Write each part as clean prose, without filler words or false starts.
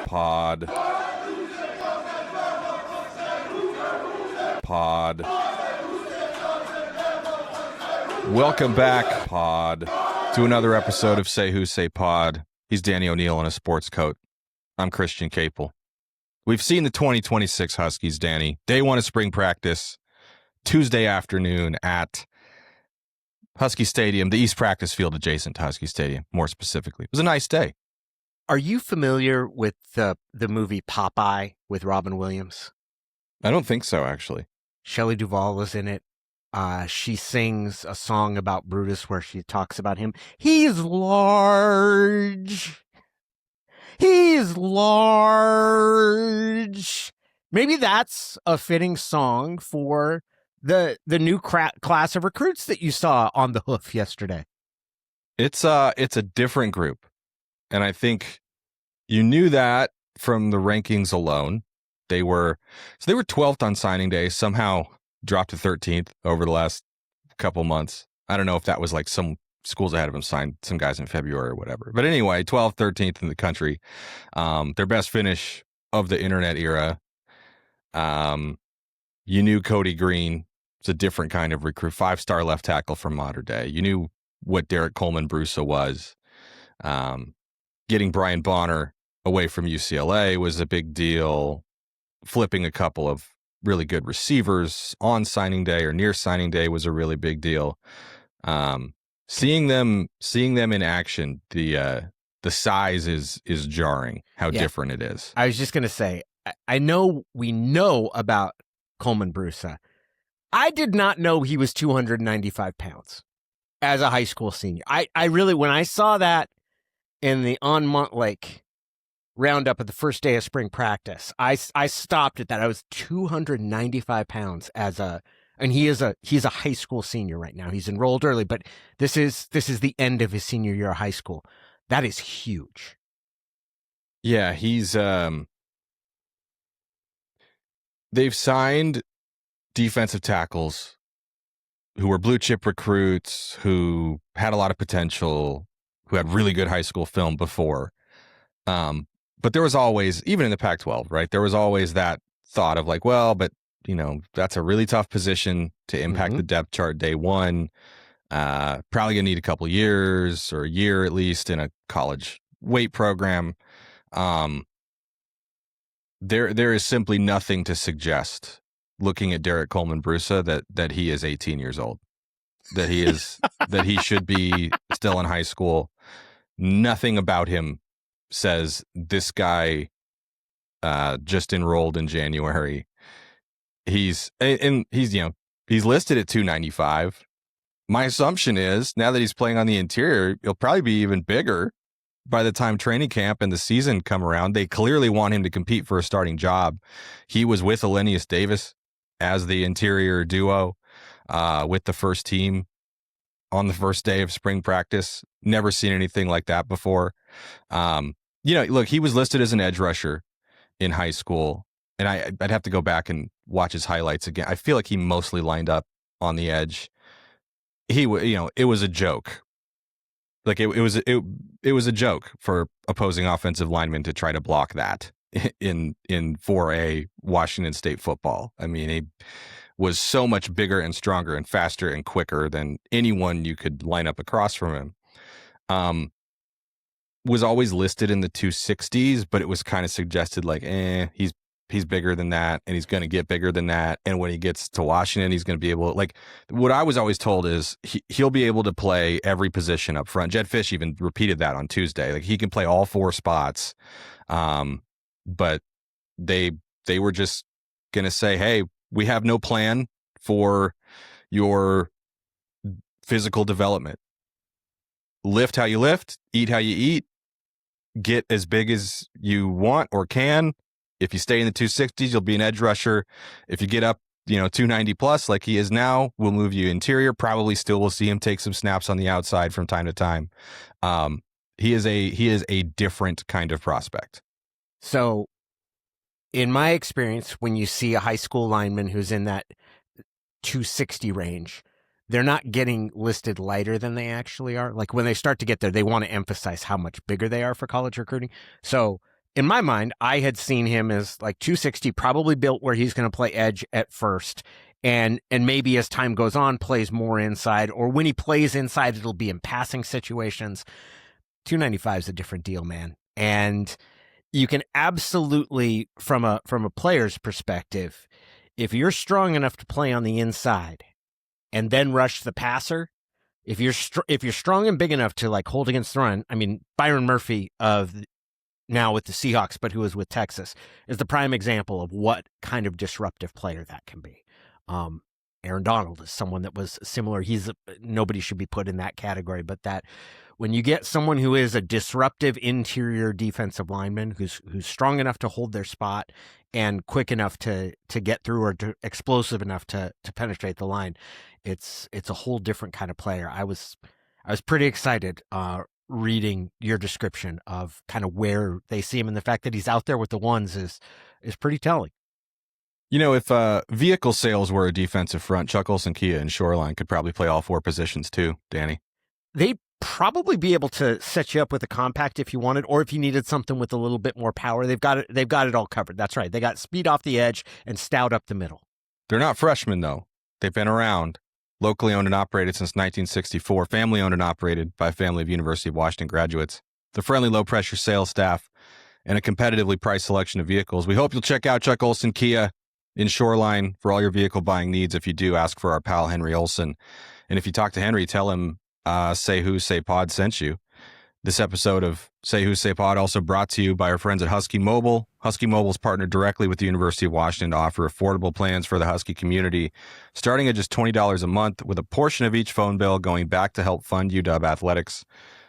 Pod. Welcome back, Pod, to another episode of Say Who, Say Pod. He's Danny O'Neil in a sports coat. I'm Christian Caple. We've seen the 2026 Huskies, Danny. Day one of spring practice, Tuesday afternoon at Husky Stadium, the East Practice Field adjacent to Husky Stadium, more specifically. It was a nice day. Are you familiar with the movie Popeye with Robin Williams? I don't think so, actually. Shelley Duvall was in it. She sings a song about Brutus where she talks about him. He's large. He's large. Maybe that's a fitting song for the new class of recruits that you saw on the hoof yesterday. It's a different group. And I think you knew that from the rankings alone. They were 12th on signing day, somehow dropped to 13th over the last couple months. I don't know if that was like some schools ahead of them signed some guys in February or whatever. But anyway, 12th, 13th in the country. Their best finish of the internet era. You knew Kodi Greene. It's a different kind of recruit, 5-star left tackle from modern day. You knew what Colman-Brusa was. Getting Brian Bonner away from UCLA was a big deal. Flipping a couple of really good receivers on signing day or near signing day was a really big deal. Seeing them in action, the size is jarring. How different it is. I was just gonna say, I know we know about Colman-Brusa. I did not know he was 295 pounds as a high school senior. I really, when I saw that in the Montlake roundup at the first day of spring practice, I stopped at that. I was 295 pounds and he's a high school senior right now. He's enrolled early, but this is the end of his senior year of high school. That is huge. Yeah, he's they've signed defensive tackles who were blue chip recruits, who had a lot of potential, who had really good high school film before. But there was always, even in the Pac-12, right? There was always that thought of like, well, but that's a really tough position to impact the depth chart day one. Probably gonna need a couple years or a year at least in a college weight program. There is simply nothing to suggest, looking at Colman-Brusa, that he is 18 years old, that he is that he should be still in high school. Nothing about him says this guy just enrolled in January. He's listed at 295. My assumption is now that he's playing on the interior, he'll probably be even bigger by the time training camp and the season come around. They clearly want him to compete for a starting job. He was with Elenius Davis as the interior duo with the first team on the first day of spring practice. Never seen anything like that before. Look, he was listed as an edge rusher in high school, and I'd have to go back and watch his highlights again. I feel like he mostly lined up on the edge. It was a joke. Like it was a joke for opposing offensive linemen to try to block that in 4A Washington State football. I mean, he was so much bigger and stronger and faster and quicker than anyone you could line up across from him. Was always listed in the 260s, but it was kind of suggested like, he's bigger than that, and he's going to get bigger than that. And when he gets to Washington, he's going to be able to, like, what I was always told is he'll be able to play every position up front. Jed Fish even repeated that on Tuesday. Like, he can play all 4 spots. But they were just going to say, hey, we have no plan for your physical development. Lift how you lift, eat how you eat, get as big as you want or can. If you stay in the 260s, you'll be an edge rusher. If you get up, 290 plus like he is now, we'll move you interior. Probably still we'll see him take some snaps on the outside from time to time. He is a different kind of prospect. So in my experience, when you see a high school lineman who's in that 260 range, they're not getting listed lighter than they actually are. Like when they start to get there, they want to emphasize how much bigger they are for college recruiting. So in my mind, I had seen him as like 260, probably built where he's going to play edge at first. And maybe as time goes on, plays more inside, or when he plays inside, it'll be in passing situations. 295 is a different deal, man. And you can absolutely, from a player's perspective, if you're strong enough to play on the inside and then rush the passer, if you're strong and big enough to like hold against the run, I mean, Byron Murphy of now with the Seahawks, but who was with Texas, is the prime example of what kind of disruptive player that can be. Aaron Donald is someone that was similar. Nobody should be put in that category, but that when you get someone who is a disruptive interior defensive lineman who's strong enough to hold their spot and quick enough to get through, or explosive enough to penetrate the line, it's a whole different kind of player. I was pretty excited reading your description of kind of where they see him, and the fact that he's out there with the ones is pretty telling. You know, if vehicle sales were a defensive front, Chuck Olson-Kia and Shoreline could probably play all four positions too, Danny. They'd probably be able to set you up with a compact if you wanted, or if you needed something with a little bit more power. They've got it all covered. That's right. They got speed off the edge and stout up the middle. They're not freshmen, though. They've been around. Locally owned and operated since 1964. Family owned and operated by a family of University of Washington graduates. The friendly, low-pressure sales staff and a competitively priced selection of vehicles. We hope you'll check out Chuck Olson-Kia in Shoreline for all your vehicle buying needs. If you do, ask for our pal Henry Olson. And if you talk to Henry, tell him Say Who, Say Pod sent you. This episode of Say Who, Say Pod also brought to you by our friends at Husky Mobile. Husky Mobile's partnered directly with the University of Washington to offer affordable plans for the Husky community, starting at just $20 a month, with a portion of each phone bill going back to help fund UW athletics.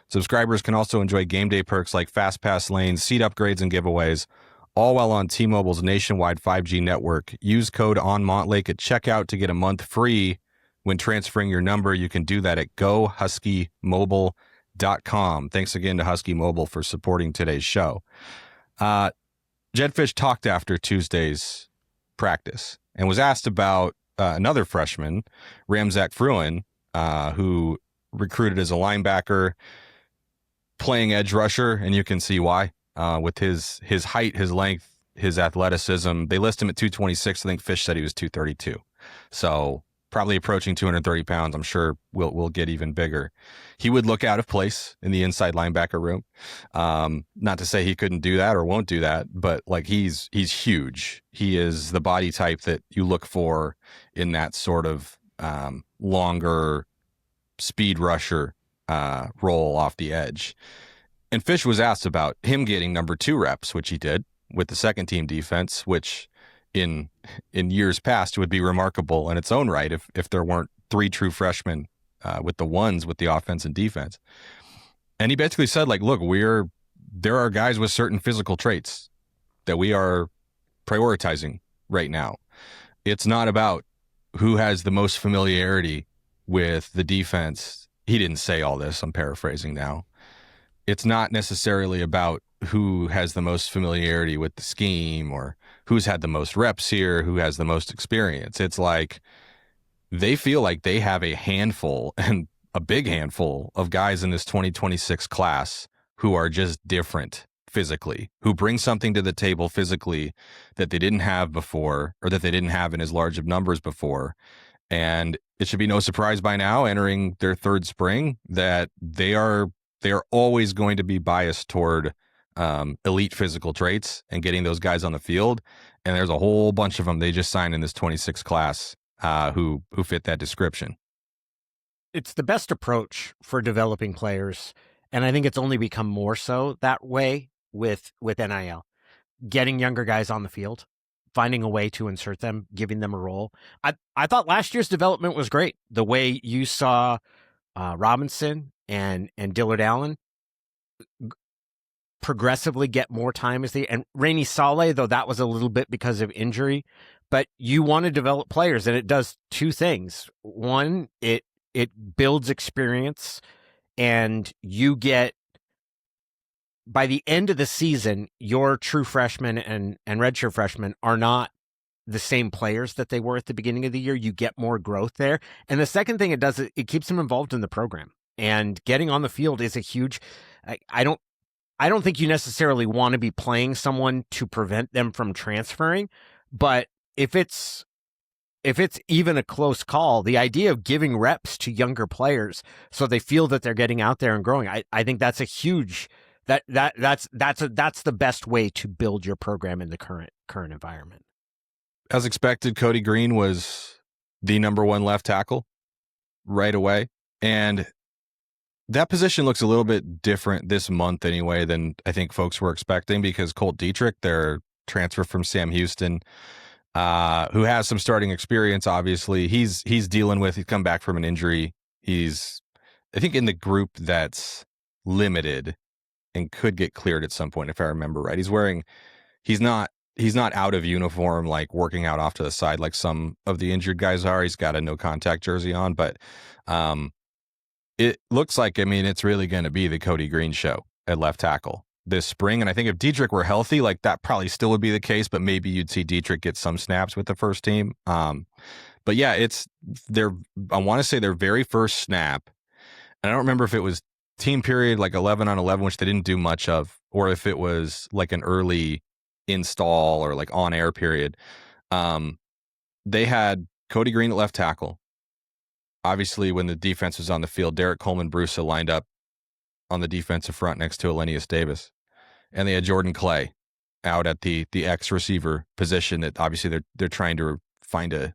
Subscribers can also enjoy game day perks like fast pass lanes, seat upgrades, and giveaways, all while on T-Mobile's nationwide 5G network. Use code ONMontlake at checkout to get a month free when transferring your number. You can do that at gohuskymobile.com. Thanks again to Husky Mobile for supporting today's show. Jedd Fisch talked after Tuesday's practice and was asked about another freshman, Ramzak Fruin, who recruited as a linebacker, playing edge rusher, and you can see why. With his height, his length, his athleticism. They list him at 226. I think Fisch said he was 232. So probably approaching 230 pounds. I'm sure we'll get even bigger. He would look out of place in the inside linebacker room. Not to say he couldn't do that or won't do that, but like he's huge. He is the body type that you look for in that sort of longer speed rusher role off the edge. And Fisch was asked about him getting number 2 reps, which he did with the second team defense, which in years past would be remarkable in its own right if there weren't 3 true freshmen with the ones with the offense and defense. And he basically said, like, look, there are guys with certain physical traits that we are prioritizing right now. It's not about who has the most familiarity with the defense. He didn't say all this. I'm paraphrasing now. It's not necessarily about who has the most familiarity with the scheme or who's had the most reps here, who has the most experience. It's like they feel like they have a handful, and a big handful, of guys in this 2026 class who are just different physically, who bring something to the table physically that they didn't have before, or that they didn't have in as large of numbers before. And it should be no surprise by now, entering their third spring, that they are always going to be biased toward elite physical traits and getting those guys on the field. And there's a whole bunch of them they just signed in this 26 class who fit that description. It's the best approach for developing players, and I think it's only become more so that way with NIL. Getting younger guys on the field, finding a way to insert them, giving them a role. I thought last year's development was great. The way you saw Robinson and Dillard Allen progressively get more time and Rainey Saleh, though that was a little bit because of injury, but you want to develop players, and it does 2 things. One, it builds experience, and you get, by the end of the season, your true freshmen and redshirt freshmen are not the same players that they were at the beginning of the year. You get more growth there. And the second thing it does, it keeps them involved in the program. And getting on the field is a huge, I don't think you necessarily want to be playing someone to prevent them from transferring, but if it's even a close call, the idea of giving reps to younger players so they feel that they're getting out there and growing, I think that's a huge that's the best way to build your program in the current environment. As expected, Kodi Greene was the number one left tackle right away, and that position looks a little bit different this month anyway than I think folks were expecting, because Colt Dietrich, their transfer from Sam Houston, who has some starting experience, obviously, he's come back from an injury. He's, I think, in the group that's limited and could get cleared at some point, if I remember right. He's not out of uniform, like working out off to the side like some of the injured guys are. He's got a no contact jersey on, but it looks like, I mean, it's really going to be the Kodi Greene show at left tackle this spring. And I think if Dietrich were healthy, like that probably still would be the case, but maybe you'd see Dietrich get some snaps with the first team. But yeah, I want to say their very first snap. And I don't remember if it was team period, like 11 on 11, which they didn't do much of, or if it was like an early install or like on air period. They had Kodi Greene at left tackle. Obviously, when the defense was on the field, Derek Colman-Brusa lined up on the defensive front next to Elenius Davis. And they had Jordan Clay out at the X receiver position that obviously they're trying to find a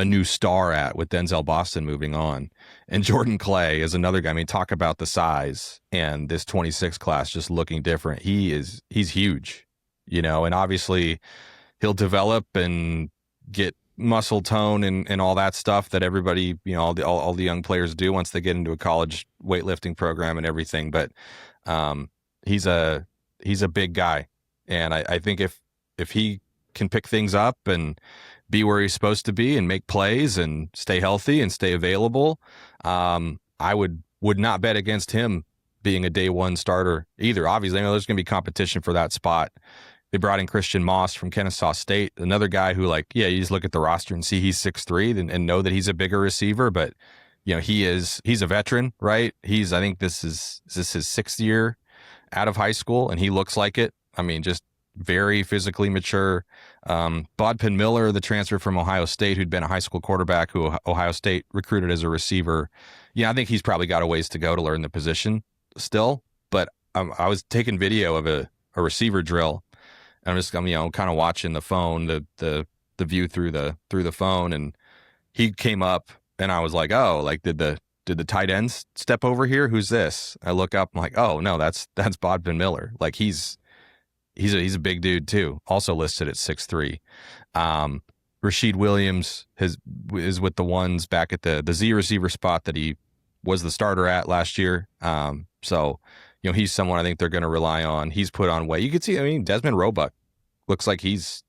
new star at, with Denzel Boston moving on. And Jordan Clay is another guy. I mean, talk about the size, and this 26 class just looking different. He's huge, and obviously he'll develop and get muscle tone and all that stuff that everybody, all the young players do once they get into a college weightlifting program and everything. But he's a big guy, and I think if he can pick things up and be where he's supposed to be and make plays and stay healthy and stay available, I would not bet against him being a day one starter either. Obviously, I know there's going to be competition for that spot. They brought in Christian Moss from Kennesaw State, another guy who, you just look at the roster and see he's 6'3" and know that he's a bigger receiver, but he's a veteran, right? I think this is his sixth year out of high school, and he looks like it. I mean, just very physically mature. Bodpin Miller, the transfer from Ohio State, who'd been a high school quarterback who Ohio State recruited as a receiver. I think he's probably got a ways to go to learn the position still, but I was taking video of a receiver drill. I'm just, kind of watching the phone, the view through the phone, and he came up, and I was like, oh, like did the tight ends step over here? Who's this? I look up, I'm like, oh no, that's Bodpin Miller. Like he's a big dude too. Also listed at 6'3". Rashid Williams is with the ones back at the Z receiver spot that he was the starter at last year. So he's someone I think they're going to rely on. He's put on weight. You can see, Desmond Roebuck looks like he's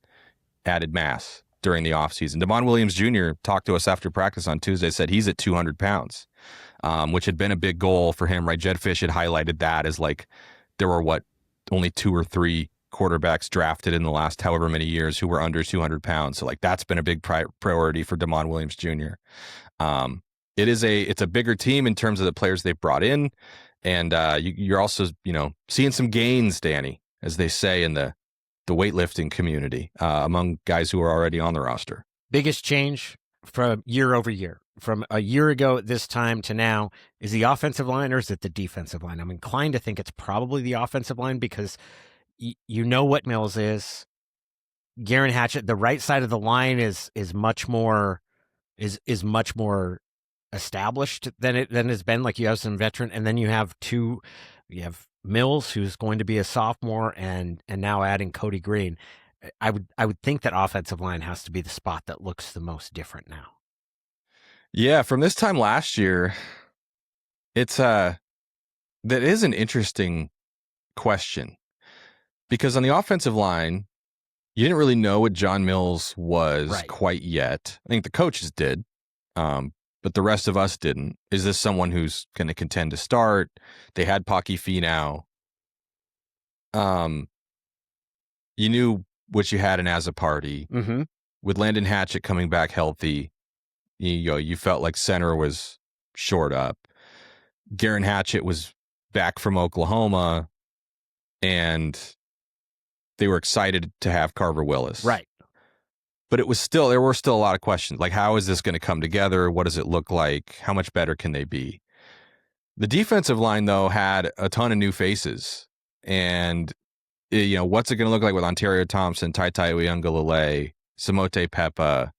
added mass during the offseason. Damon Williams Jr. talked to us after practice on Tuesday, said he's at 200 pounds, which had been a big goal for him, right? Jed Fish had highlighted that as like there were only 2 or 3 quarterbacks drafted in the last however many years who were under 200 pounds. So that's been a big priority for Damon Williams Jr. It's a bigger team in terms of the players they've brought in. And you're also, seeing some gains, Danny, as they say in the weightlifting community, among guys who are already on the roster. Biggest change from year over year, from a year ago at this time to now, is the offensive line, or is it the defensive line? I'm inclined to think it's probably the offensive line, because you know what Mills is. Garen Hatchett, the right side of the line is much more established than it has been. Like, you have some veteran, and then you have Mills, who's going to be a sophomore, and now adding Kodi Greene. I would think that offensive line has to be the spot that looks the most different now. Yeah, from this time last year, it's that is an interesting question, because on the offensive line, you didn't really know what John Mills was quite yet. I think the coaches did. But the rest of us didn't. Is this someone who's going to contend to start? They had Paki Finau. You knew what you had in Azzopardi. Mm-hmm. With Landon Hatchett coming back healthy, you felt like center was shored up. Garen Hatchett was back from Oklahoma. and they were excited to have Carver Willis. Right. But there were still a lot of questions. Like, how is this going to come together? What does it look like? How much better can they be? The defensive line, though, had a ton of new faces. And, what's it going to look like with Ontario Thompson, Taitai Uyunglele, Samote Pepa?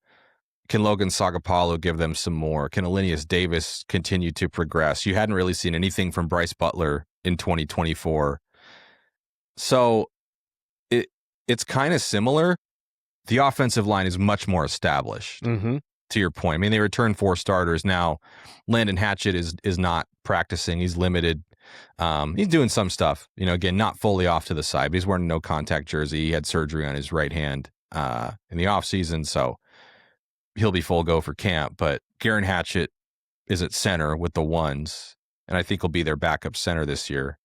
Can Logan Sagapalo give them some more? Can Alinius Davis continue to progress? You hadn't really seen anything from Bryce Butler in 2024. So it's kind of similar. The offensive line is much more established, to your point. I mean, they returned 4 starters. Now, Landon Hatchett is not practicing. He's limited. He's doing some stuff, again, not fully off to the side, but he's wearing a no-contact jersey. He had surgery on his right hand in the offseason, so he'll be full go for camp. But Garen Hatchett is at center with the ones, and I think he'll be their backup center this year.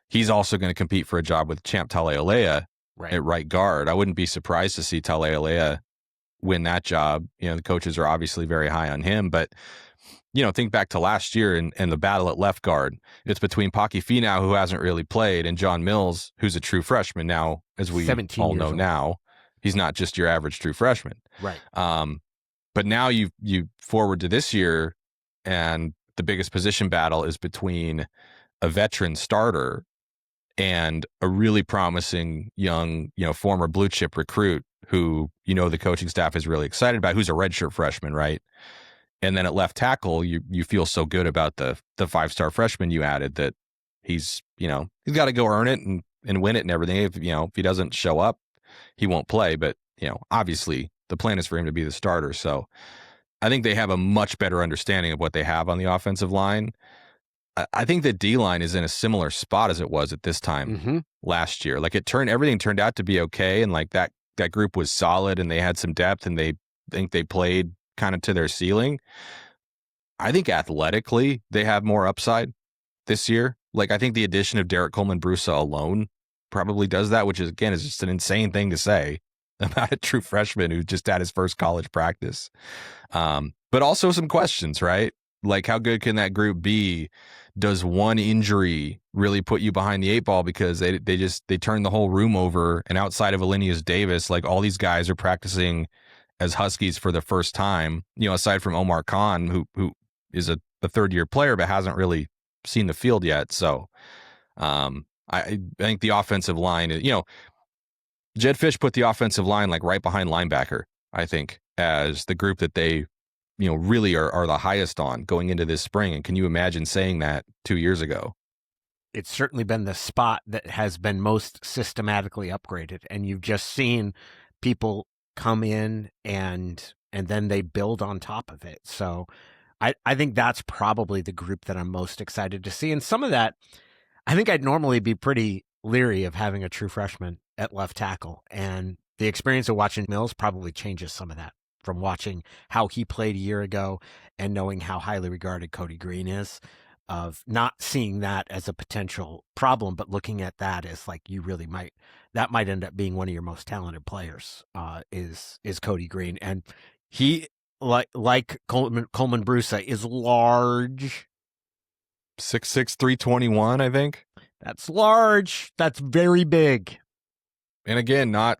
He's also going to compete for a job with Champ Taleolea at right guard. I wouldn't be surprised to see Taleolea win that job. The coaches are obviously very high on him, but think back to last year and the battle at left guard. It's between Paki Finau, who hasn't really played, and John Mills, who's a true freshman now, as we all know now. He's not just your average true freshman. Right. But now you forward to this year, and the biggest position battle is between a veteran starter and a really promising young, former blue chip recruit who, the coaching staff is really excited about, who's a redshirt freshman, right? And then at left tackle, you feel so good about the 5-star freshman you added that he's got to go earn it and win it and everything. If he doesn't show up, he won't play. But, obviously the plan is for him to be the starter. So I think they have a much better understanding of what they have on the offensive line. I think the D-line is in a similar spot as it was at this time last year. Like everything turned out to be okay, and like that group was solid, and they had some depth, and they played kind of to their ceiling. I think athletically they have more upside this year. Like I think the addition of Derek Colman-Brusa alone probably does that, which is just an insane thing to say about a true freshman who just had his first college practice. But also some questions, right? Like, how good can that group be? Does one injury really put you behind the 8 ball? Because they turned the whole room over, and outside of Alinius Davis, like all these guys are practicing as Huskies for the first time. Aside from Omar Khan, who is a third-year player but hasn't really seen the field yet. So, I think the offensive line is, Jed Fish put the offensive line like right behind linebacker, I think, as the group that they really are the highest on going into this spring. And can you imagine saying that 2 years ago? It's certainly been the spot that has been most systematically upgraded. And you've just seen people come in and then they build on top of it. So I think that's probably the group that I'm most excited to see. And some of that, I think I'd normally be pretty leery of having a true freshman at left tackle. And the experience of watching Mills probably changes some of that, from watching how he played a year ago and knowing how highly regarded Kodi Greene is, of not seeing that as a potential problem, but looking at that as like, that might end up being one of your most talented players, is Kodi Greene. And he, like Colman-Brusa, is large. 6'6", 321, I think. That's large. That's very big. And again, not,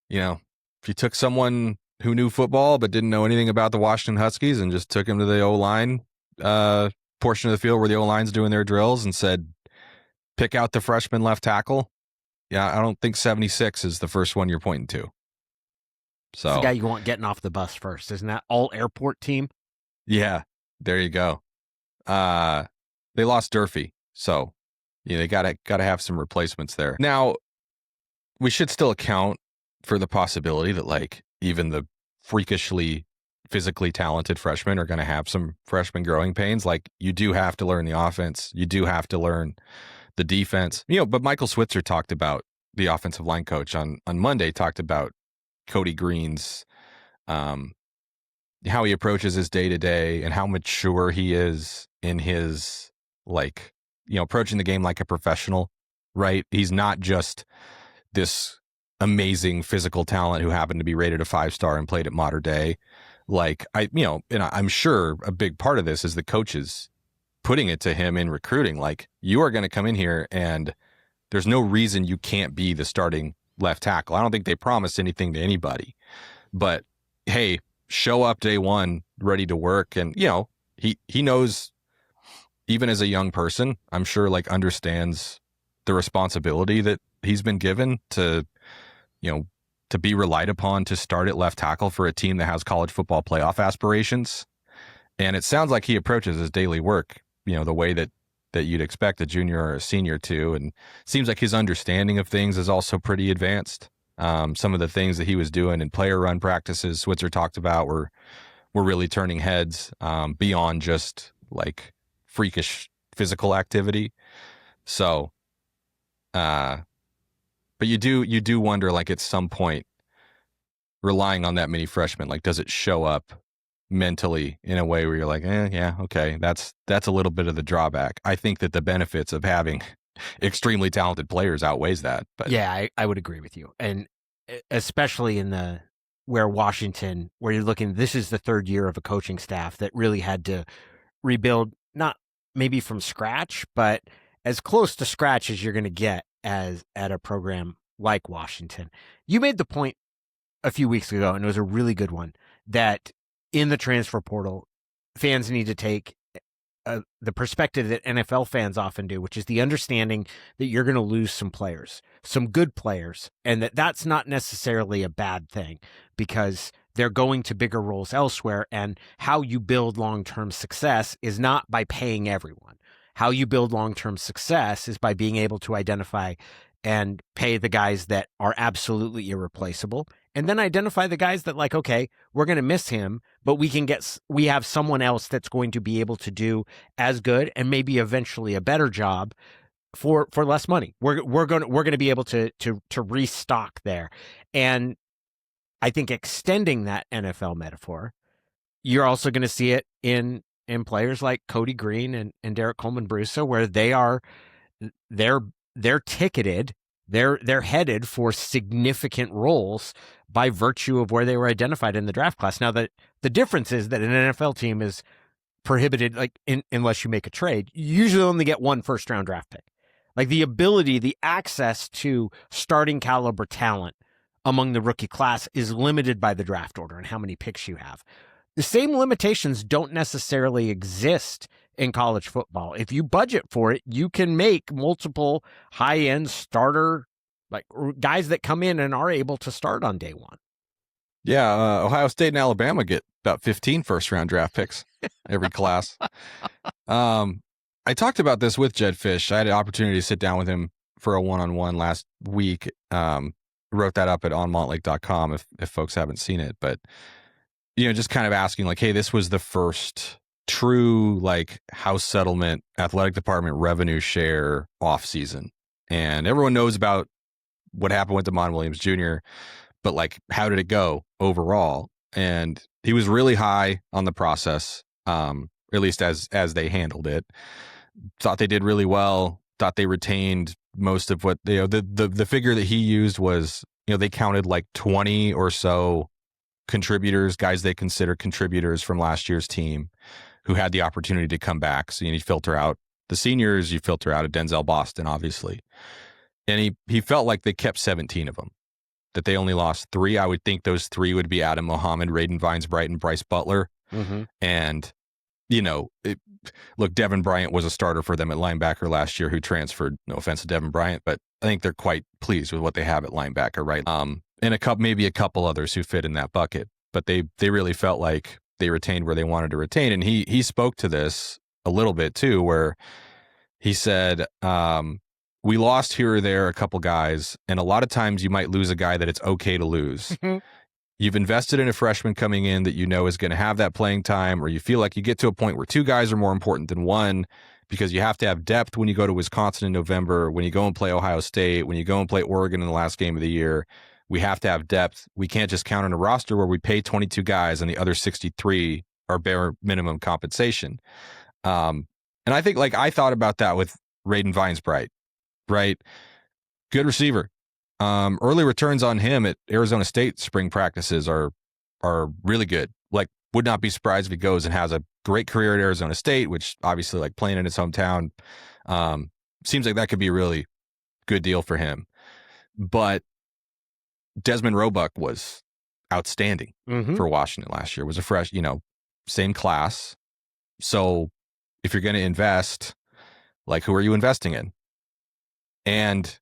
if you took someone who knew football but didn't know anything about the Washington Huskies and just took him to the O-line portion of the field where the O-line's doing their drills and said, pick out the freshman left tackle. Yeah, I don't think 76 is the first one you're pointing to. So it's the guy you want getting off the bus first. Isn't that all airport team? Yeah, there you go. They lost Durfee, so they gotta have some replacements there. Now, we should still account for the possibility that like even the freakishly physically talented freshmen are going to have some freshman growing pains. Like, you do have to learn the offense. You do have to learn the defense. But Michael Switzer talked about, the offensive line coach on Monday, talked about Kodi Greene's, how he approaches his day-to-day and how mature he is in his, like, approaching the game like a professional, right? He's not just this amazing physical talent who happened to be rated a 5-star and played at Mater Dei. Like, and I'm sure a big part of this is the coaches putting it to him in recruiting. Like, you are going to come in here and There's no reason you can't be the starting left tackle. I don't think they promised anything to anybody, but hey, show up day one ready to work. And, he knows, even as a young person, I'm sure like understands the responsibility that he's been given to be relied upon to start at left tackle for a team that has college football playoff aspirations. And it sounds like he approaches his daily work, the way that you'd expect a junior or a senior to. And it seems like his understanding of things is also pretty advanced. Some of the things that he was doing in player run practices, Switzer talked about, were really turning heads beyond just like freakish physical activity. So, but you do wonder, like, at some point, relying on that many freshmen, like, does it show up mentally in a way where you're like, yeah, okay, that's a little bit of the drawback. I think that the benefits of having extremely talented players outweighs that. But yeah, I would agree with you. And especially in where Washington, where you're looking, this is the third year of a coaching staff that really had to rebuild, not maybe from scratch, but as close to scratch as you're going to get at a program like Washington. You made the point a few weeks ago, and it was a really good one, that in the transfer portal, fans need to take the perspective that NFL fans often do, which is the understanding that you're going to lose some players, some good players, and that's not necessarily a bad thing because they're going to bigger roles elsewhere. And how you build long-term success is not by paying everyone. How you build long-term success is by being able to identify and pay the guys that are absolutely irreplaceable, and then identify the guys that, like, okay, we're going to miss him, but we have someone else that's going to be able to do as good and maybe eventually a better job for less money. We're going to be able to restock there. And I think extending that NFL metaphor, you're also going to see it in players like Kodi Greene and Derek Colman-Brusa, where they're ticketed, they're headed for significant roles by virtue of where they were identified in the draft class. Now, the difference is that an NFL team is prohibited, like, unless you make a trade, you usually only get one first-round draft pick. Like, the access to starting caliber talent among the rookie class is limited by the draft order and how many picks you have. The same limitations don't necessarily exist in college football. If you budget for it, you can make multiple high-end starter, like, guys that come in and are able to start on day one. Yeah, Ohio State and Alabama get about 15 first-round draft picks every class. I talked about this with Jed Fish. I had an opportunity to sit down with him for a one-on-one last week. Wrote that up at onmontlake.com if folks haven't seen it. But, just kind of asking, like, hey, this was the first true, like, house settlement, athletic department revenue share off season. And everyone knows about what happened with Damon Williams Jr., but, like, how did it go overall? And he was really high on the process, at least as they handled it. Thought they did really well. Thought they retained most of what the figure that he used was, they counted like 20 or so contributors, guys they consider contributors from last year's team who had the opportunity to come back. So you filter out the seniors, you filter out a Denzel Boston, obviously. And he felt like they kept 17 of them, that they only lost 3. I would think those 3 would be Adam Mohammed, Raiden Vines-Bright, and Bryce Butler. Mm-hmm. And, look, Devin Bryant was a starter for them at linebacker last year who transferred. No offense to Devin Bryant, but I think they're quite pleased with what they have at linebacker, right? And maybe a couple others who fit in that bucket. But they really felt like they retained where they wanted to retain. And he spoke to this a little bit too, where he said, we lost here or there a couple guys, and a lot of times you might lose a guy that it's okay to lose. You've invested in a freshman coming in that is going to have that playing time, or you feel like you get to a point where 2 guys are more important than one because you have to have depth when you go to Wisconsin in November, when you go and play Ohio State, when you go and play Oregon in the last game of the year. We have to have depth. We can't just count on a roster where we pay 22 guys and the other 63 are bare minimum compensation. And I think, like, I thought about that with Raiden Vines-Bright, right? Good receiver. Early returns on him at Arizona State spring practices are really good. Like, would not be surprised if he goes and has a great career at Arizona State, which obviously, like, playing in his hometown, seems like that could be really, good deal for him. But Desmond Roebuck was outstanding for Washington last year. Was a fresh, same class. So if you're going to invest, like, who are you investing in? And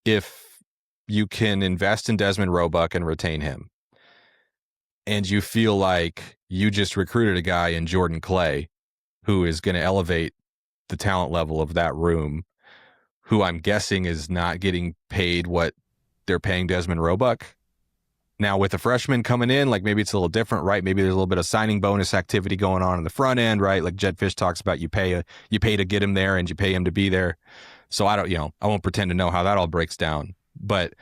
if you can invest in Desmond Roebuck and retain him, and you feel like you just recruited a guy in Jordan Clay who is going to elevate the talent level of that room, who I'm guessing is not getting paid what they're paying Desmond Roebuck. Now, with the freshman coming in, like, maybe it's a little different, right? Maybe there's a little bit of signing bonus activity going on in the front end, right? Like Jed Fish talks about, you pay to get him there and you pay him to be there. So I won't pretend to know how that all breaks down. But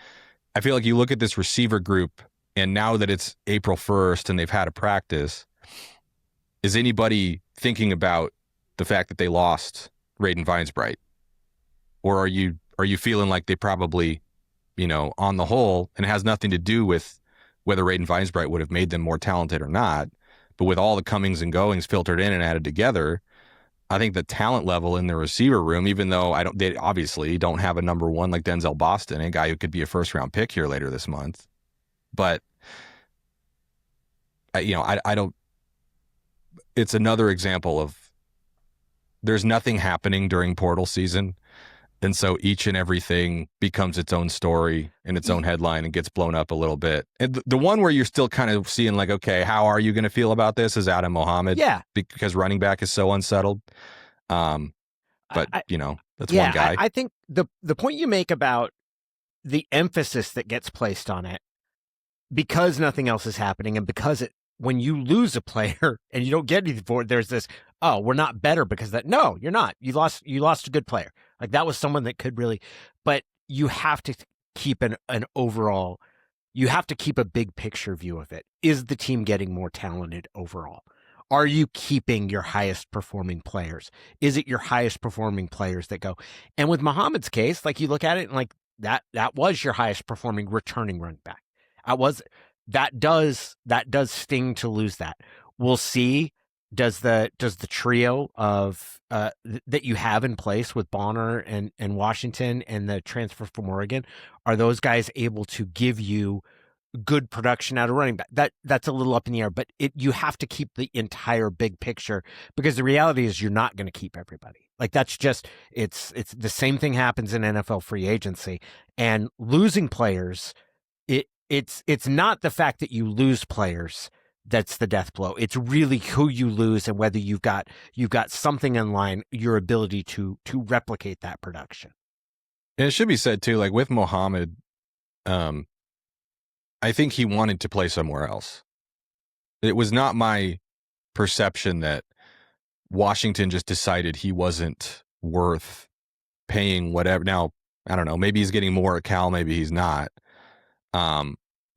I feel like you look at this receiver group, and now that it's April 1st and they've had a practice, is anybody thinking about the fact that they lost Raiden Vinesbright? Or are you feeling like they probably, on the whole, and it has nothing to do with whether Raiden Vinesbright would have made them more talented or not, but with all the comings and goings filtered in and added together, I think the talent level in the receiver room, even though they obviously don't have a number one like Denzel Boston, a guy who could be a first-round pick here later this month, but I don't. It's another example of there's nothing happening during portal season. And so each and everything becomes its own story and its own headline and gets blown up a little bit. And the one where you're still kind of seeing like, okay, how are you going to feel about this is Adam Mohammed. Yeah. Because running back is so unsettled. But that's one guy. I think the point you make about the emphasis that gets placed on it, because nothing else is happening, and because when you lose a player and you don't get anything for it, there's this, oh, we're not better because that. No, you're not. You lost a good player. Like, that was someone that could really, but you have to keep an overall, you have to keep a big picture view of it. Is the team getting more talented overall? Are you keeping your highest performing players? Is it your highest performing players that go? And with Muhammad's case, like, you look at it and like that was your highest performing returning running back. That does sting to lose that. We'll see. Does the trio of that you have in place with Bonner and Washington and the transfer from Oregon, are those guys able to give you good production out of running back? That's a little up in the air, but you have to keep the entire big picture, because the reality is you're not going to keep everybody. Like, that's just it's the same thing happens in NFL free agency, and losing players. It's not the fact that you lose players that's the death blow. It's really who you lose and whether you've got something in line, your ability to replicate that production. And it should be said too, like with Mohammed, I think he wanted to play somewhere else. It was not my perception that Washington just decided he wasn't worth paying whatever. Now, I don't know, maybe he's getting more at Cal, maybe he's not.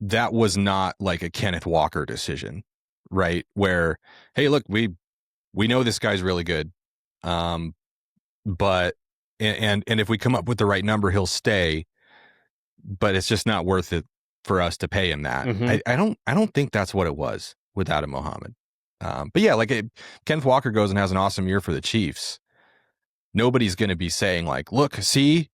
That was not like a Kenneth Walker decision, right? Where, hey, look, we know this guy's really good, but and if we come up with the right number, he'll stay. But it's just not worth it for us to pay him that. Mm-hmm. I don't think that's what it was with Adam Mohammed. But yeah, like Kenneth Walker goes and has an awesome year for the Chiefs. Nobody's going to be saying like, look, see,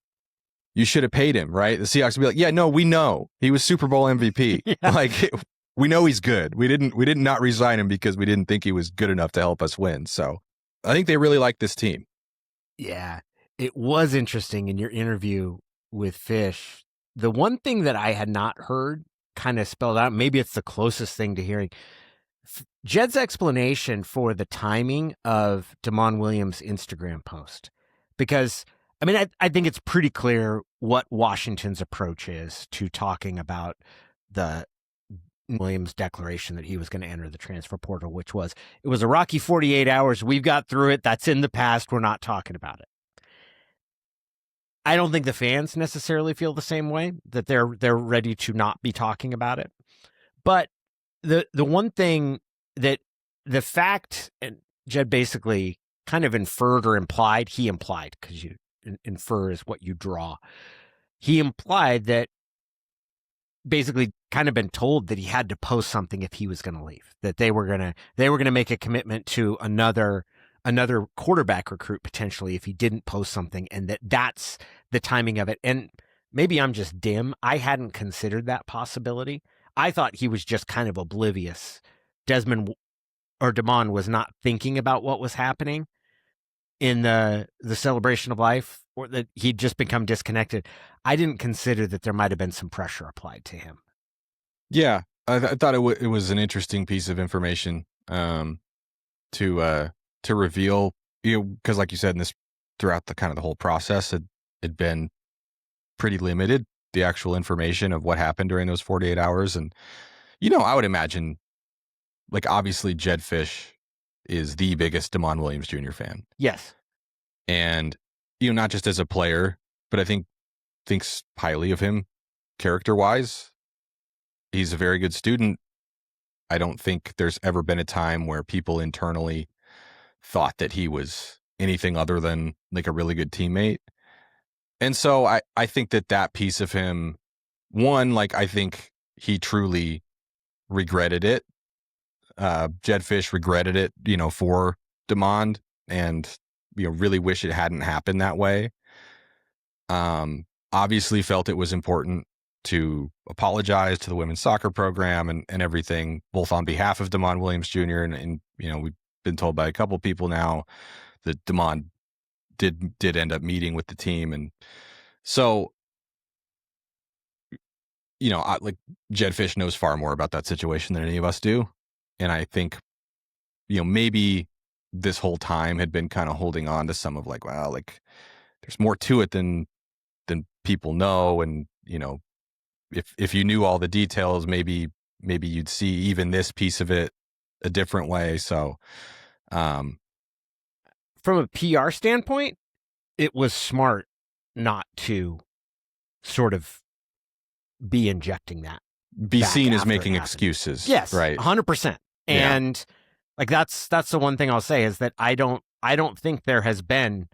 you should have paid him, right? The Seahawks would be like, yeah, no, we know he was Super Bowl MVP. Yeah. Like, we know he's good. We didn't not resign him because we didn't think he was good enough to help us win. So I think they really like this team. Yeah, it was interesting in your interview with Fish. The one thing that I had not heard kind of spelled out, maybe it's the closest thing to hearing, Jed's explanation for the timing of Damon Williams' Instagram post. Because I mean, I think it's pretty clear what Washington's approach is to talking about the Williams declaration that he was going to enter the transfer portal, which was, it was a rocky 48 hours. We've got through it. That's in the past. We're not talking about it. I don't think the fans necessarily feel the same way, that they're ready to not be talking about it. But the one thing that the fact, and Jed basically kind of inferred or implied, he implied, because you infer is what you draw. He implied that basically kind of been told that he had to post something if he was going to leave, that they were going to make a commitment to another another quarterback recruit potentially if he didn't post something, and that's the timing of it. And maybe I'm just dim. I hadn't considered that possibility. I thought he was just kind of oblivious. Desmond or Damon was not thinking about what was happening in the celebration of life, or that he'd just become disconnected. I didn't consider that there might have been some pressure applied to him. Yeah, I thought it was an interesting piece of information to reveal, because like you said, in this throughout the kind of the whole process, it'd been pretty limited, the actual information of what happened during those 48 hours. And, I would imagine, like, obviously Jed Fish is the biggest Damon Williams Jr. fan. Yes. And, not just as a player, but I think thinks highly of him character-wise. He's a very good student. I don't think there's ever been a time where people internally thought that he was anything other than like a really good teammate. And so I think that piece of him, one, like, I think he truly regretted it. Jed Fish regretted it, for Damon, and, really wish it hadn't happened that way. Obviously felt it was important to apologize to the women's soccer program and everything, both on behalf of Damon Williams Jr. and we've been told by a couple people now that Damon did end up meeting with the team. And so, like, Jed Fish knows far more about that situation than any of us do. And I think, maybe this whole time had been kind of holding on to some of, like, well, like, there's more to it than people know. And, if you knew all the details, maybe you'd see even this piece of it a different way. So, from a PR standpoint, it was smart not to sort of be injecting that. Be seen as making excuses. Yes, right. 100%. And like, that's the one thing I'll say is that I don't think there has been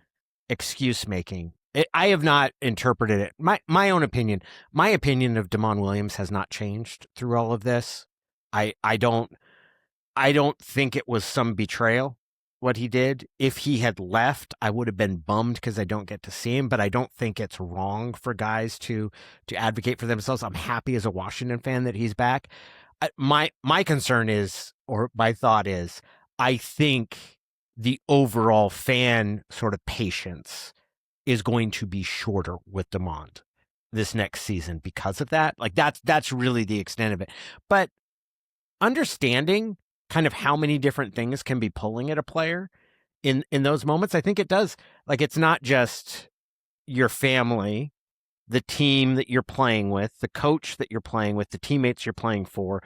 excuse making. I have not interpreted it. My own opinion. My opinion of Damon Williams has not changed through all of this. I don't think it was some betrayal what he did. If he had left, I would have been bummed because I don't get to see him, but I don't think it's wrong for guys to advocate for themselves. I'm happy as a Washington fan that he's back. My concern is, or my thought is, I think the overall fan sort of patience is going to be shorter with Damon this next season because of that. Like, that's really the extent of it. But understanding kind of how many different things can be pulling at a player in those moments, I think it does. Like, it's not just your family, the team that you're playing with, the coach that you're playing with, the teammates you're playing for.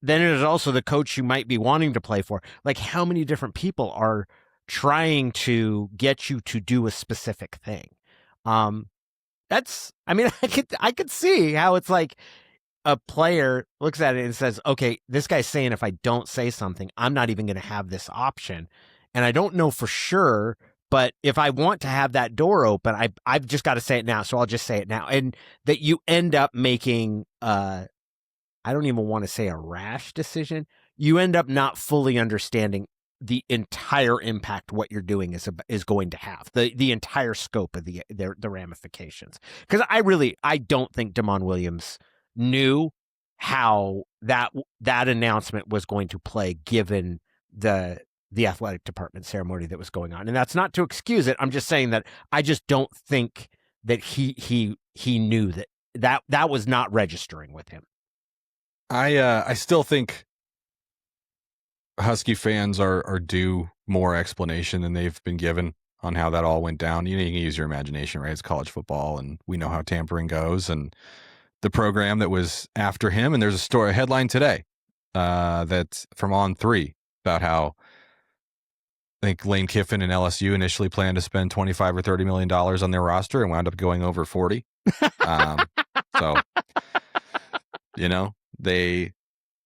Then it is also the coach you might be wanting to play for. Like, how many different people are trying to get you to do a specific thing? I could see how it's like a player looks at it and says, okay, this guy's saying if I don't say something, I'm not even going to have this option. And I don't know for sure, but if I want to have that door open, I've just got to say it now. So I'll just say it now. And that you end up making, I don't even want to say a rash decision. You end up not fully understanding the entire impact what you're doing is going to have, the entire scope of the ramifications. Because I don't think Damon Williams knew how that announcement was going to play given the athletic department ceremony that was going on. And that's not to excuse it. I'm just saying that I just don't think that he knew that was not registering with him. I still think Husky fans are due more explanation than they've been given on how that all went down. You can use your imagination, right? It's college football, and we know how tampering goes, and the program that was after him. And there's a headline today that's from On3 about how I think Lane Kiffin and LSU initially planned to spend $25 or $30 million on their roster and wound up going over 40. So,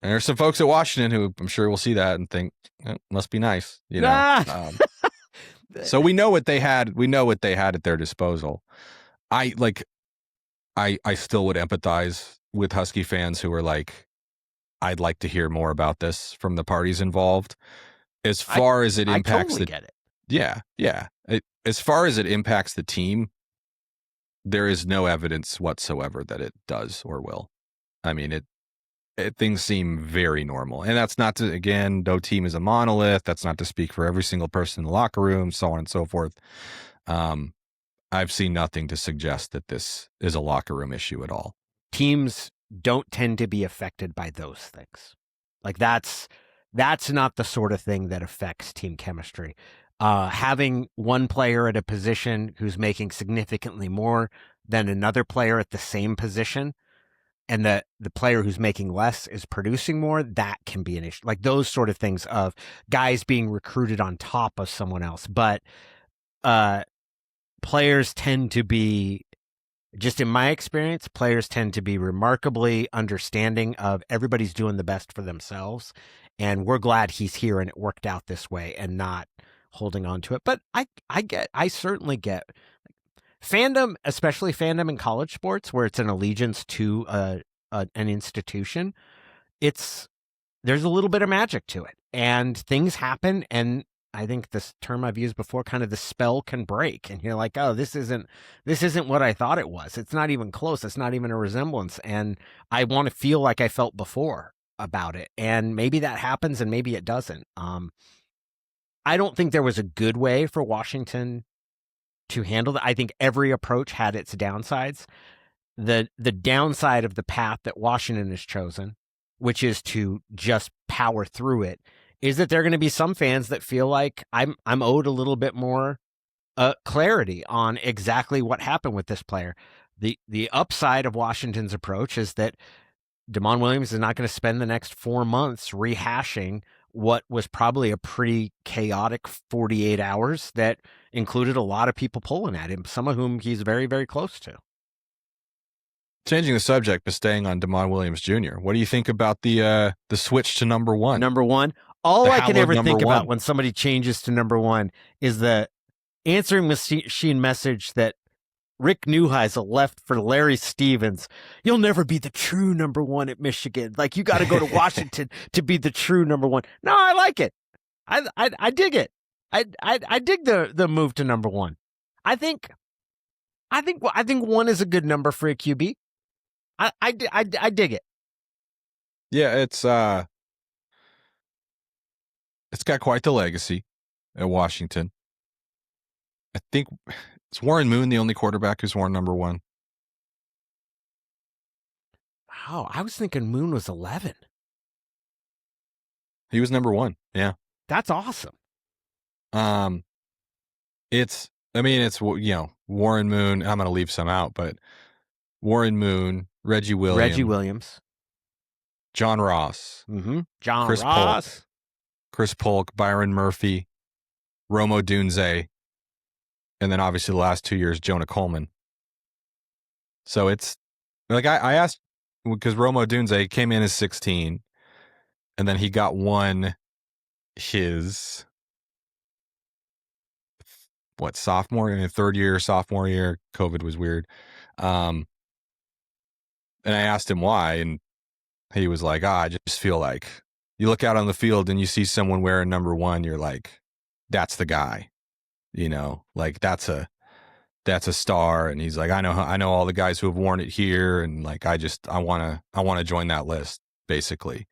and there's some folks at Washington who I'm sure will see that and think it must be nice, So we know what they had. We know what they had at their disposal. I still would empathize with Husky fans who are like, I'd like to hear more about this from the parties involved. As far as it impacts I totally get it. Yeah. As far as it impacts the team, there is no evidence whatsoever that it does or will. I mean, things seem very normal. And that's not to, again, no team is a monolith. That's not to speak for every single person in the locker room, so on and so forth. I've seen nothing to suggest that this is a locker room issue at all. Teams don't tend to be affected by those things. Like that's not the sort of thing that affects team chemistry. Having one player at a position who's making significantly more than another player at the same position, and the player who's making less is producing more, that can be an issue. Like those sort of things of guys being recruited on top of someone else. But players tend to be, just in my experience, players tend to be remarkably understanding of everybody's doing the best for themselves. And we're glad he's here and it worked out this way, and not holding on to it. But I certainly get fandom, especially fandom in college sports, where it's an allegiance to an institution. There's a little bit of magic to it, and things happen. And I think this term I've used before, kind of the spell can break, and you're like, oh, this isn't what I thought it was. It's not even close. It's not even a resemblance. And I want to feel like I felt before about it. And maybe that happens and maybe it doesn't. I don't think there was a good way for Washington to handle that. I think every approach had its downsides. The downside of the path that Washington has chosen, which is to just power through it, is that there are going to be some fans that feel like I'm owed a little bit more clarity on exactly what happened with this player. The upside of Washington's approach is that Damon Williams is not going to spend the next 4 months rehashing what was probably a pretty chaotic 48 hours that included a lot of people pulling at him, some of whom he's very, very close to. Changing the subject, but staying on Damon Williams Jr., what do you think about the switch to number one? Number one? All I can ever think about when somebody changes to number one is the answering machine message that Rick Neuheisel left for Larry Stevens. You'll never be the true number one at Michigan. Like, you got to go to Washington to be the true number one. No, I like it. I dig it. I dig the move to number one. I think one is a good number for a QB. I dig it. Yeah, it's got quite the legacy at Washington. I think it's Warren Moon, the only quarterback who's worn number one. Oh, I was thinking Moon was 11. He was number one. Yeah, that's awesome. It's Warren Moon. I'm going to leave some out, but Warren Moon, Reggie Williams, John Ross, Chris Polk, Byron Murphy, Rome Odunze, and then obviously the last 2 years, Jonah Coleman. So it's like I asked, because Rome Odunze came in as 16, and then he got his sophomore year. COVID was weird. And I asked him why, and he was like, I just feel like you look out on the field and you see someone wearing number one, you're like, that's the guy, like that's a star. And he's like, I know all the guys who have worn it here. And like, I want to join that list, basically.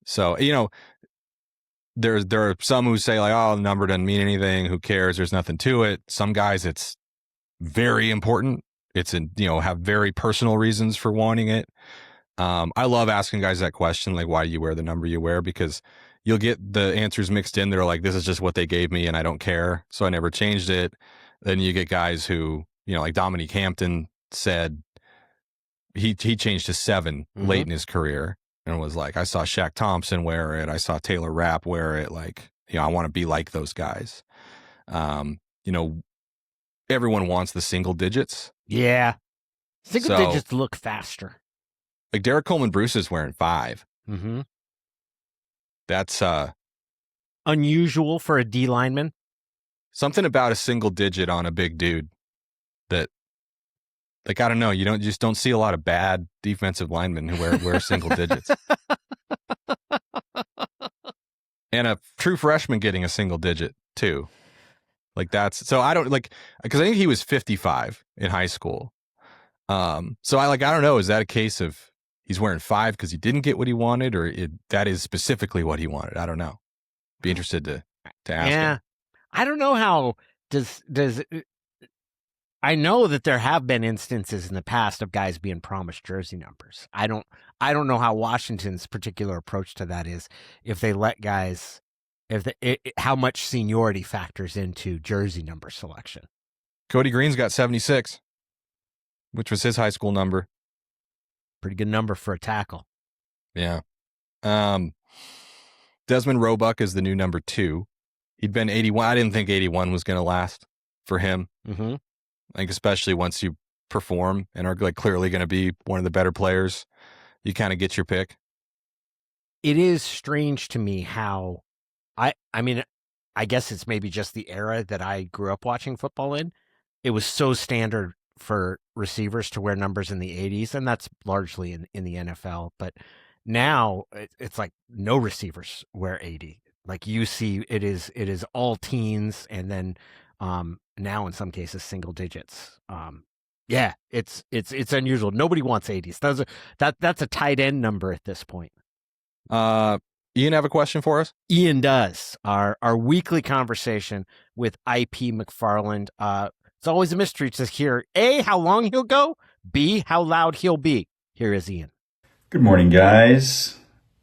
So, there are some who say like, oh, the number doesn't mean anything. Who cares? There's nothing to it. Some guys, it's very important. It's have very personal reasons for wanting it. I love asking guys that question, like, why do you wear the number you wear? Because you'll get the answers mixed in. They're like, this is just what they gave me and I don't care, so I never changed it. Then you get guys who, like Dominique Hampton said he changed to 7 late in his career and was like, I saw Shaq Thompson wear it. I saw Taylor Rapp wear it. Like, I want to be like those guys. Everyone wants the single digits. Yeah. Single digits look faster. Like Derek Colman-Brusa is wearing 5. Mm-hmm. That's unusual for a D lineman. Something about a single digit on a big dude that, like, I don't know. You just don't see a lot of bad defensive linemen who wear single digits. And a true freshman getting a single digit too. Like so I don't like, because I think he was 55 in high school. So I don't know, is that a case of he's wearing 5 because he didn't get what he wanted, or that is specifically what he wanted? I don't know. Be interested to ask him. I don't know how does I know that there have been instances in the past of guys being promised jersey numbers. I don't know how Washington's particular approach to that is, if they let guys, how much seniority factors into jersey number selection. Kodi Greene's got 76, which was his high school number. Pretty good number for a tackle. Yeah. Desmond Roebuck is the new number 2. He'd been 81. I didn't think 81 was going to last for him. Mm-hmm. Like, especially once you perform and are clearly going to be one of the better players, you kind of get your pick. It is strange to me how I mean, I guess it's maybe just the era that I grew up watching football in. It was so standard for receivers to wear numbers in the 80s, and that's largely in the NFL. But now it's like no receivers wear 80. Like, you see, it is all teens, and then now in some cases single digits. Yeah, it's unusual. Nobody wants 80s. That's a tight end number at this point. Ian have a question for us? Ian does. Our weekly conversation with IP McFarland. It's always a mystery to hear A, how long he'll go, B, how loud he'll be. Here is Ian. Good morning, guys.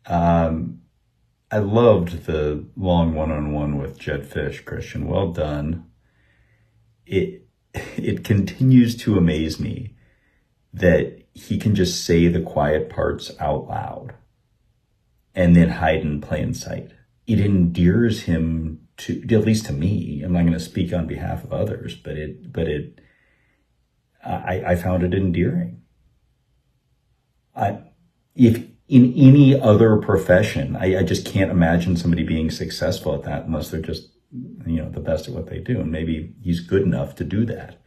I loved the long one-on-one with Jed Fish, Christian. Well done. It continues to amaze me that he can just say the quiet parts out loud and then hide in plain sight. It endears him to, at least to me. I'm not going to speak on behalf of others, but I found it endearing. If in any other profession, I just can't imagine somebody being successful at that unless they're just, the best at what they do. And maybe he's good enough to do that.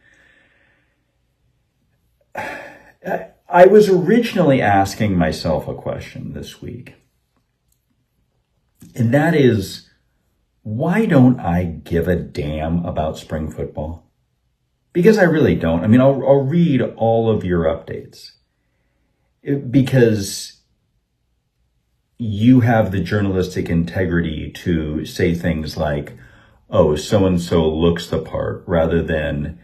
I was originally asking myself a question this week. And that is, why don't I give a damn about spring football? Because I really don't. I mean, I'll read all of your updates because you have the journalistic integrity to say things like, oh, so-and-so looks the part, rather than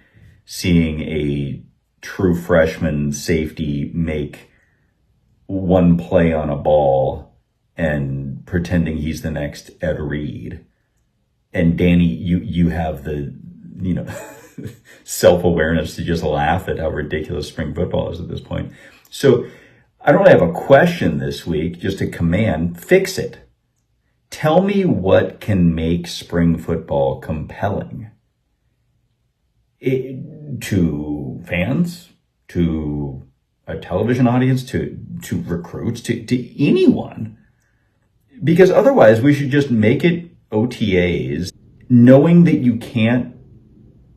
seeing a true freshman safety make one play on a ball and pretending he's the next Ed Reed. And Danny, you have the, self-awareness to just laugh at how ridiculous spring football is at this point. So I don't really have a question this week, just a command. Fix it. Tell me what can make spring football compelling to fans, to a television audience, to recruits, to anyone. Because otherwise we should just make it OTAs, knowing that you can't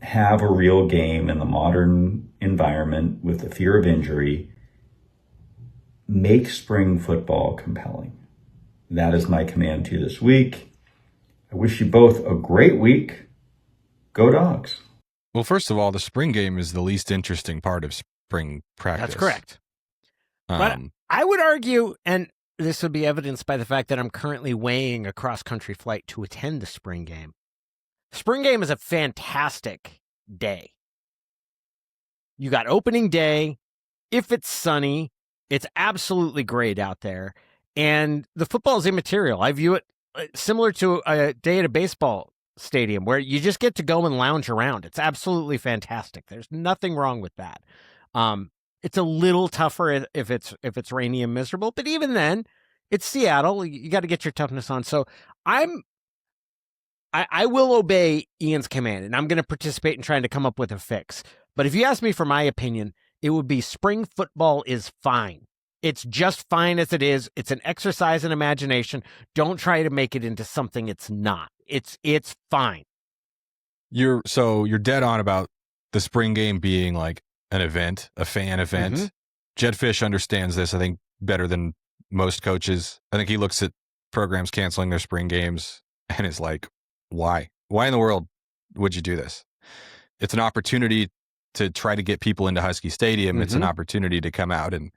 have a real game in the modern environment with the fear of injury. Make spring football compelling. That is my command to you this week. I wish you both a great week. Go Dogs. Well, first of all, the spring game is the least interesting part of spring practice. That's correct. But I would argue, and this would be evidenced by the fact that I'm currently weighing a cross-country flight to attend the spring game. Spring game is a fantastic day. You got opening day. If it's sunny, it's absolutely great out there. And the football is immaterial. I view it similar to a day at a baseball stadium where you just get to go and lounge around. It's absolutely fantastic. There's nothing wrong with that. It's a little tougher if it's rainy and miserable, but even then, it's Seattle. You got to get your toughness on. So I will obey Ian's command, and I'm going to participate in trying to come up with a fix. But if you ask me for my opinion, it would be spring football is fine. It's just fine as it is. It's an exercise in imagination. Don't try to make it into something it's not. It's fine. You're dead on about the spring game being like an event, a fan event. Mm-hmm. Jed Fish understands this, I think, better than most coaches. I think he looks at programs canceling their spring games and is like, why? Why in the world would you do this? It's an opportunity to try to get people into Husky Stadium. It's an opportunity to come out and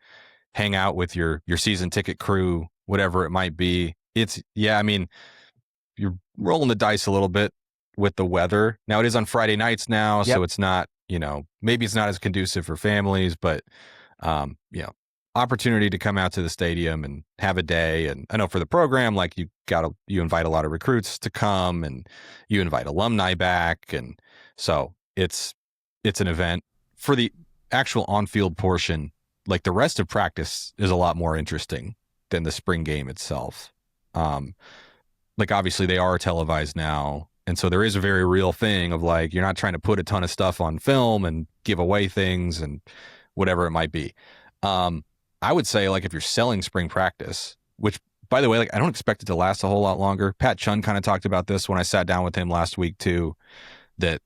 hang out with your season ticket crew, whatever it might be. I mean, you're rolling the dice a little bit with the weather. Now it is on Friday nights now, so it's not, maybe it's not as conducive for families, but opportunity to come out to the stadium and have a day. And I know for the program, like you invite a lot of recruits to come, and you invite alumni back, and so it's an event. For the actual on-field portion, like the rest of practice is a lot more interesting than the spring game itself. Like obviously they are televised now, and so there is a very real thing of like, you're not trying to put a ton of stuff on film and give away things and whatever it might be. I would say, like, if you're selling spring practice, which, by the way, like, I don't expect it to last a whole lot longer. Pat Chun kind of talked about this when I sat down with him last week too, that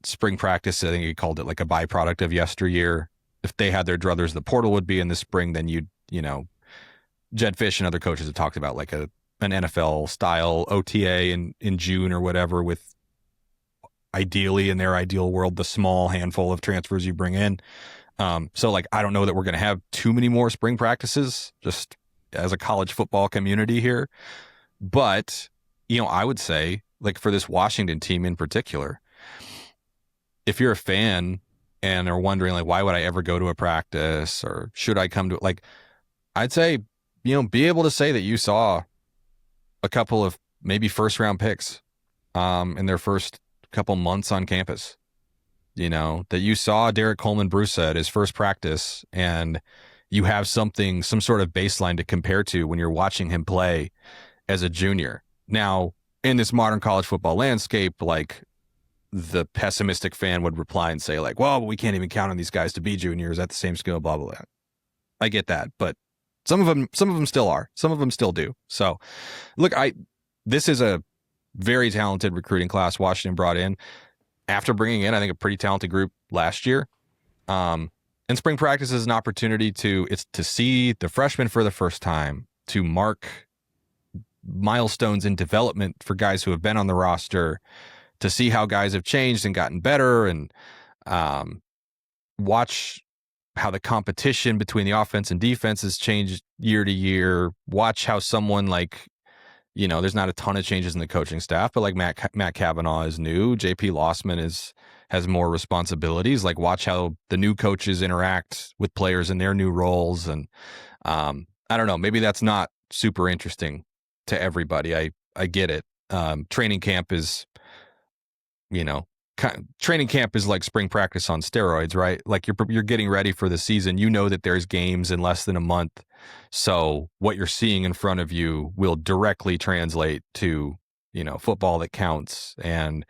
spring practice, I think he called it like a byproduct of yesteryear. If they had their druthers, the portal would be in the spring, then Jed Fish and other coaches have talked about like an NFL style OTA in June or whatever, with ideally, in their ideal world, the small handful of transfers you bring in. So like, I don't know that we're going to have too many more spring practices just as a college football community here. But, I would say, like, for this Washington team in particular, if you're a fan and are wondering, like, why would I ever go to a practice, or should I come to it? Like, I'd say, be able to say that you saw a couple of maybe first round picks in their first couple months on campus. That you saw Derek Colman-Brusa at his first practice, and you have some sort of baseline to compare to when you're watching him play as a junior. Now, in this modern college football landscape, like, the pessimistic fan would reply and say, like, well, we can't even count on these guys to be juniors at the same skill, blah, blah, blah. I get that, but some of them still are. Some of them still do. So, look, this is a very talented recruiting class Washington brought in, after bringing in, I think, a pretty talented group last year. And spring practice is an opportunity to see the freshmen for the first time, to mark milestones in development for guys who have been on the roster, to see how guys have changed and gotten better, and watch how the competition between the offense and defense has changed year to year. Watch how someone like, there's not a ton of changes in the coaching staff, but like Matt Kavanaugh is new. JP Lossman has more responsibilities. Like, watch how the new coaches interact with players in their new roles. And I don't know, maybe that's not super interesting to everybody. I get it. Training camp is like spring practice on steroids, right? Like, you're getting ready for the season. That there's games in less than a month. So what you're seeing in front of you will directly translate to, football that counts. And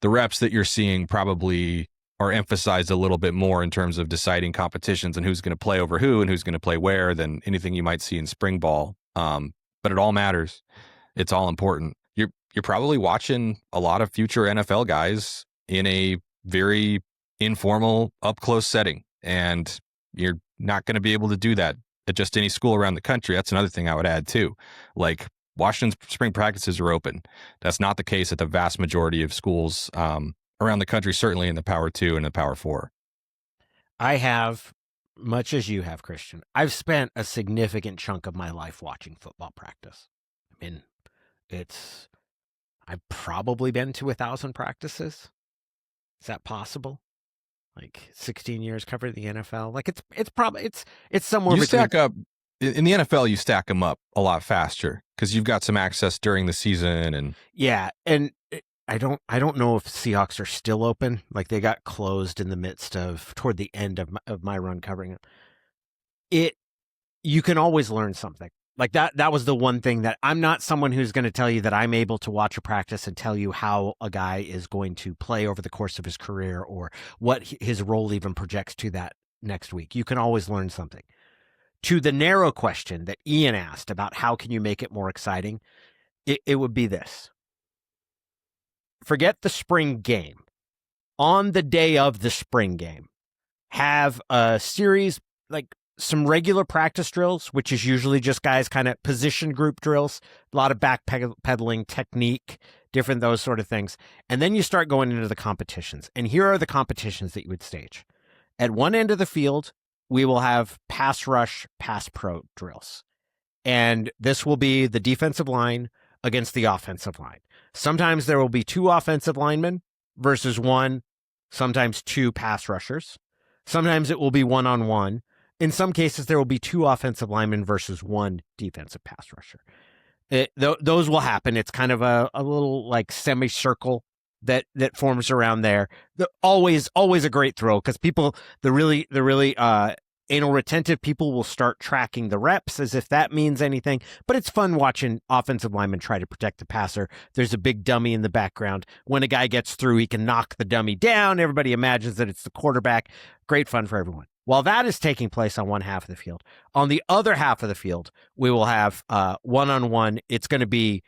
the reps that you're seeing probably are emphasized a little bit more in terms of deciding competitions and who's going to play over who and who's going to play where than anything you might see in spring ball. But it all matters. It's all important. You're probably watching a lot of future NFL guys in a very informal, up close setting, and you're not going to be able to do that at just any school around the country. That's another thing I would add too. Like, Washington's spring practices are open. That's not the case at the vast majority of schools around the country, certainly in the Power 2 and the Power 4. I have, much as you have, Christian, I've spent a significant chunk of my life watching football practice. I mean, I've probably been to 1,000 practices. Is that possible? Like, 16 years covering the NFL. Like, it's probably somewhere. You stack up in the NFL. You stack them up a lot faster because you've got some access during the season, and and I don't know if Seahawks are still open. Like, they got closed in the midst of toward the end of my run covering it. You can always learn something. Like, that was the one thing that I'm not someone who's going to tell you that I'm able to watch a practice and tell you how a guy is going to play over the course of his career or what his role even projects to that next week. You can always learn something. To the narrow question that Ian asked about how can you make it more exciting, it would be this. Forget the spring game. On the day of the spring game, have a series, like some regular practice drills, which is usually just guys kind of position group drills, a lot of backpedaling technique, different those sort of things. And then you start going into the competitions. And here are the competitions that you would stage. At one end of the field, we will have pass rush, pass pro drills. And this will be the defensive line against the offensive line. Sometimes there will be 2 offensive linemen versus 1, sometimes 2 pass rushers. Sometimes it will be 1-on-1. In some cases, there will be 2 offensive linemen versus 1 defensive pass rusher. Those will happen. It's kind of a little like semicircle that forms around there. Always a great thrill because people, the really anal retentive people will start tracking the reps as if that means anything, but it's fun watching offensive linemen try to protect the passer. There's a big dummy in the background. When a guy gets through, he can knock the dummy down. Everybody imagines that it's the quarterback. Great fun for everyone. While that is taking place on one half of the field, on the other half of the field, we will have one-on-one. It's going to be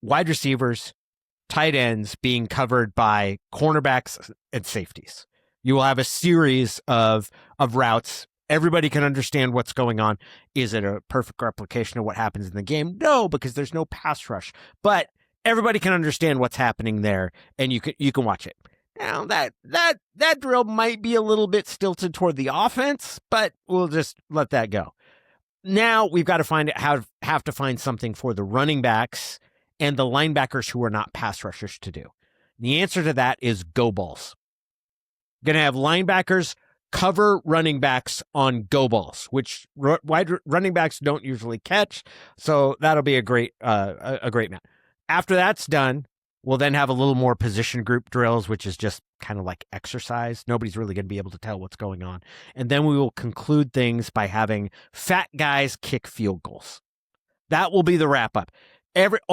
wide receivers, tight ends being covered by cornerbacks and safeties. You will have a series of routes. Everybody can understand what's going on. Is it a perfect replication of what happens in the game? No, because there's no pass rush. But everybody can understand what's happening there, and you can watch it. Now that drill might be a little bit stilted toward the offense, but we'll just let that go. Now we've got to have to find something for the running backs and the linebackers who are not pass rushers to do. The answer to that is go balls. Going to have linebackers cover running backs on go balls, which wide running backs don't usually catch. So that'll be a great match. After that's done, we'll then have a little more position group drills, which is just kind of like exercise. Nobody's really going to be able to tell what's going on. And then we will conclude things by having fat guys kick field goals. That will be the wrap up.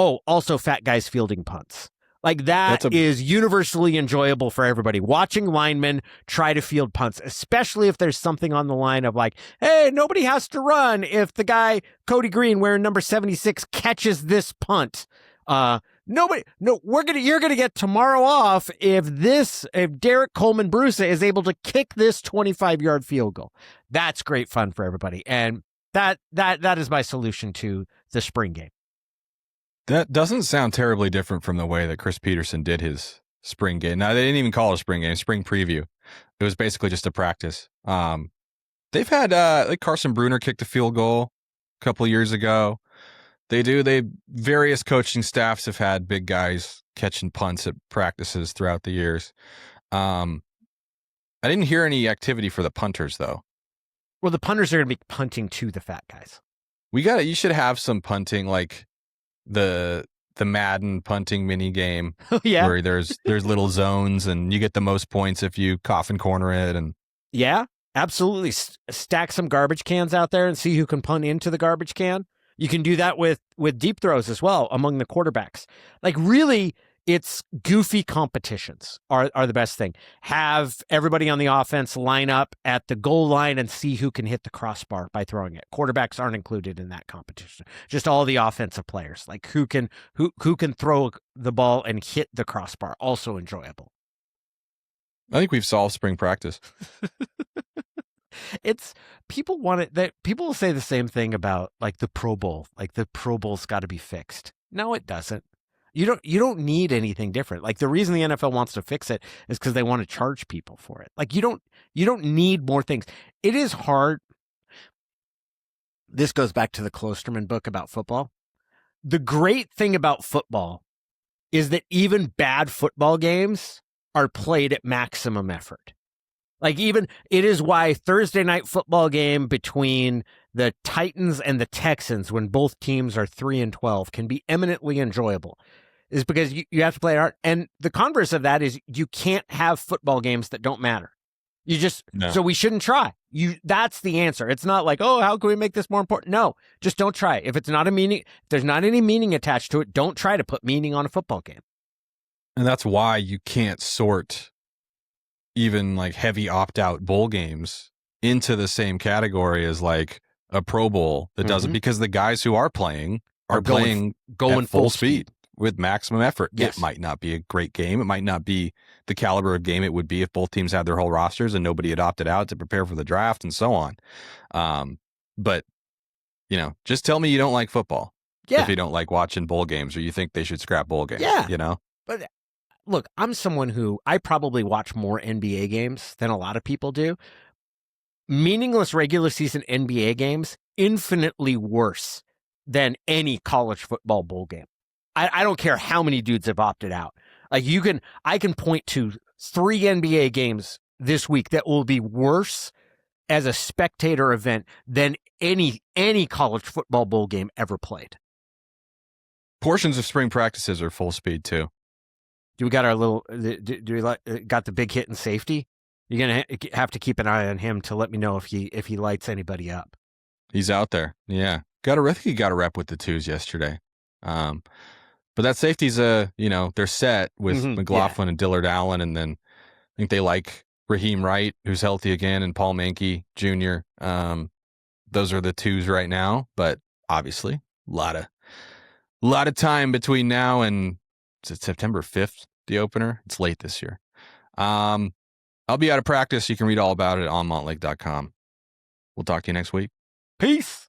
Also fat guys fielding punts. Like that is universally enjoyable for everybody. Watching linemen try to field punts, especially if there's something on the line of like, hey, nobody has to run if the guy, Kodi Greene, wearing number 76, catches this punt. You're gonna get tomorrow off if Derek Colman-Brusa is able to kick this 25-yard field goal. That's great fun for everybody. And that is my solution to the spring game. That doesn't sound terribly different from the way that Chris Peterson did his spring game. Now, they didn't even call it a spring game, spring preview. It was basically just a practice. They've had like Carson Bruner kicked a field goal a couple of years ago. Various coaching staffs have had big guys catching punts at practices throughout the years. I didn't hear any activity for the punters, though. Well, the punters are going to be punting to the fat guys. You should have some punting, like the Madden punting mini game. Yeah. Where there's little zones and you get the most points if you coffin corner it. And yeah, absolutely. Stack some garbage cans out there and see who can punt into the garbage can. You can do that with deep throws as well among the quarterbacks. Like really, it's goofy competitions are the best thing. Have everybody on the offense line up at the goal line and see who can hit the crossbar by throwing it. Quarterbacks aren't included in that competition. Just all the offensive players, like who can throw the ball and hit the crossbar. Also enjoyable. I think we've solved spring practice. People will say the same thing about like the Pro Bowl. Like the Pro Bowl's got to be fixed. No, it doesn't. You don't need anything different. Like the reason the NFL wants to fix it is because they want to charge people for it. Like you don't need more things. It is hard. This goes back to the Klosterman book about football. The great thing about football is that even bad football games are played at maximum effort. Like it is why Thursday night football game between the Titans and the Texans, when both teams are 3-12, can be eminently enjoyable, is because you have to play hard. And the converse of that is you can't have football games that don't matter. So we shouldn't try. That's the answer. It's not like, oh, how can we make this more important? No, just don't try. If there's not any meaning attached to it, don't try to put meaning on a football game. And that's why you can't sort even like heavy opt-out bowl games into the same category as like a Pro Bowl that doesn't, because the guys who are playing are playing going full speed. with maximum effort. Yes. It might not be a great game. It might not be the caliber of game it would be if both teams had their whole rosters and nobody had opted out to prepare for the draft and so on. But, just tell me you don't like football. Yeah. If you don't like watching bowl games or you think they should scrap bowl games. Yeah. But look, I'm someone who I probably watch more NBA games than a lot of people do. Meaningless regular season NBA games, infinitely worse than any college football bowl game. I don't care how many dudes have opted out. Like I can point to 3 NBA games this week that will be worse as a spectator event than any college football bowl game ever played. Portions of spring practices are full speed too. Do we got our little? Do we got the big hit in safety? You're gonna have to keep an eye on him to let me know if he lights anybody up. He's out there. Yeah, I think he got a rep with the twos yesterday. But that safety's they're set with McLaughlin and Dillard Allen, and then I think they like Raheem Wright, who's healthy again, and Paul Mankey Jr. Those are the twos right now, but obviously a lot of time between now and is it September 5th, the opener? It's late this year. I'll be out of practice. You can read all about it on montlake.com. We'll talk to you next week. Peace.